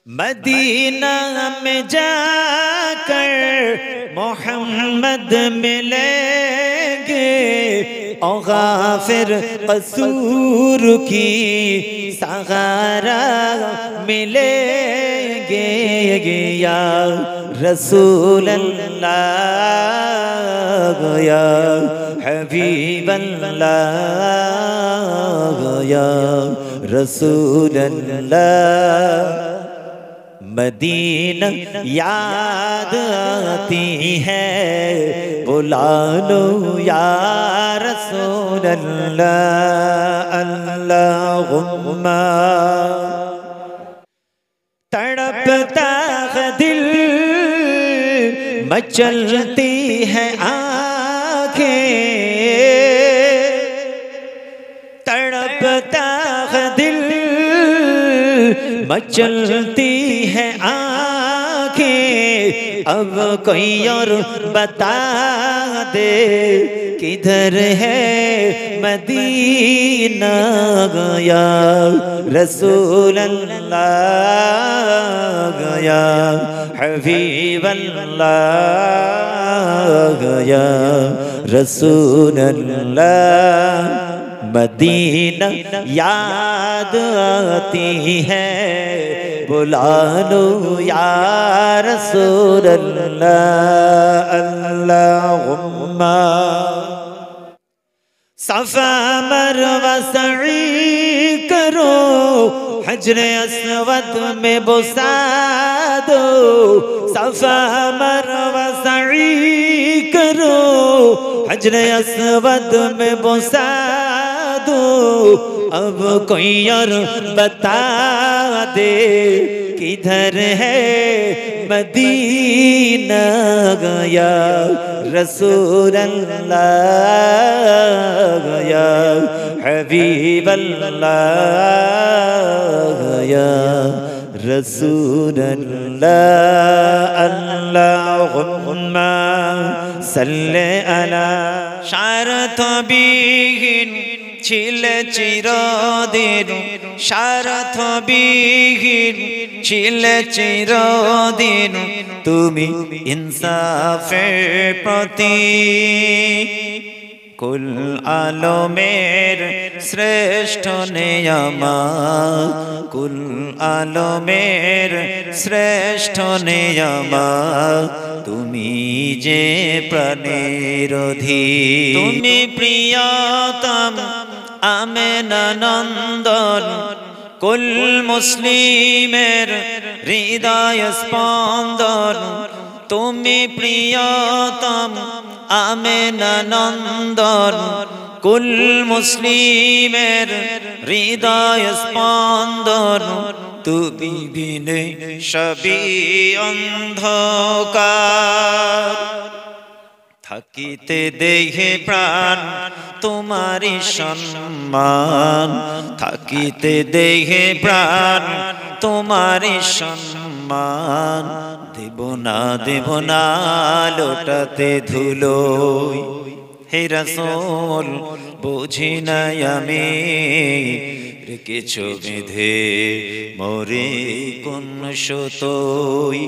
Medina में जाकर मोहम्मद मिलेंगे और गाफिर कसूर की सहारा मिलेंगे। या रसूल अल्लाह या हबीब अल्लाह या रसूल अल्लाह। मदीना याद आती है बुला लो या रसूल अल्लाह। अल्लाहुम्मा तड़पता है दिल मचलती है आँखें, तड़पता है दिल मचलती है आँखें। अब कोई और बता दे किधर है मदीना गया रसूल अल्लाह गया हबीब अल्लाह गया रसूल अल्लाह। मदीना याद आती है बुला लो या रसूल अल्लाह। अल्लाहुम्मा सफा मरवा सई करो हजरे अस्वद में बुसा दो। सफा मरवा सई करो हजरे अस्वद में बुसा दो। अब कोई और बता दे किधर है मदीना गया रसूल अल्लाह गया हबीब अल्लाह गया रसूल अल्लाह। अल्लाहुम्मा सल्ले अला शारत बिहीन ছিলে চিরদিন সারথ বিহীন ছিলে চিরদিন তুমি ইনসাফের প্রতীক। কুল আলমের শ্রেষ্ঠ নেয়ামত কুল আলমের শ্রেষ্ঠ নেয়ামত তুমি যে প্রাণের অধীর। তুমি প্রিয়তম আমেনা নন্দন কুল মুসলিমের হৃদয় স্পন্দন। তুমি প্রিয়তম আমেনা নন্দন কুল মুসলিমের হৃদয় স্পন্দন। তুমি বিনে সবই অন্ধকার থাকিতে দেহে প্রাণ তোমারি সম্মান। থাকিতে দেহে প্রাণ তোমারি সম্মান। দেব না লোটাতে ধুলো হে রাসূল বুঝি নাই আমি রেখেছো বেঁধে মোরে কোন সুতোয়।